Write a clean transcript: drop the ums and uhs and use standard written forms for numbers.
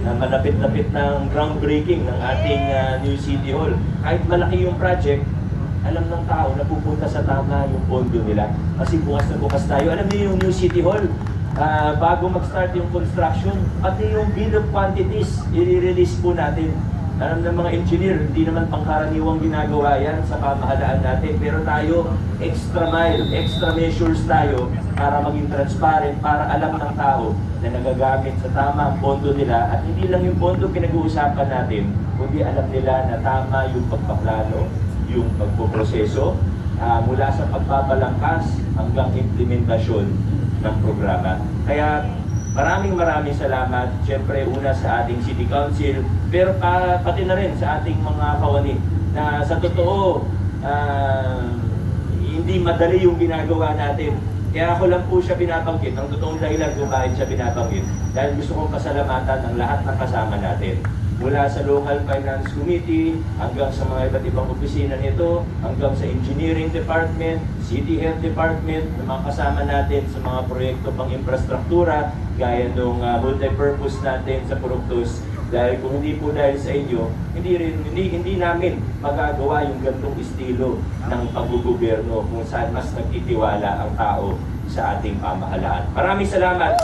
na malapit-lapit ng groundbreaking ng ating new City Hall. Kahit malaki yung project, alam ng tao na pupunta sa tama yung pondo nila. Kasi bukas na bukas tayo. Alam niyo yung new City Hall, bago mag-start yung construction, pati yung bill of quantities, i-release po natin. Alam ng mga engineer, hindi naman pangkaraniwang ginagawa yan sa pamahalaan natin. Pero tayo, extra mile, extra measures tayo para maging transparent, para alam ng tao na nagagamit sa tama ang pondo nila. At hindi lang yung pondo pinag-uusapan natin, kundi alam nila na tama yung pagpaplano, yung pagpoproseso, mula sa pagpapalangkas hanggang implementasyon ng programa. Kaya maraming salamat, siyempre una sa ating City Council, pero pati na rin sa ating mga kawani na sa totoo, hindi madali yung ginagawa natin. Kaya ako lang po siya binabanggit, ang totoong dahilan kung bakit siya binabanggit, dahil gusto kong pasalamatan ng lahat ng kasama natin. Mula sa Local Finance Committee, hanggang sa mga iba't ibang opisina nito, hanggang sa Engineering Department, City Health Department, ng mga kasama natin sa mga proyekto pang infrastruktura, gaya ng multi-purpose natin sa Puruktos. Dahil kung hindi po dahil sa inyo, hindi namin magagawa yung gantong estilo ng paggugobyerno kung saan mas nagtitiwala ang tao sa ating pamahalaan. Maraming salamat!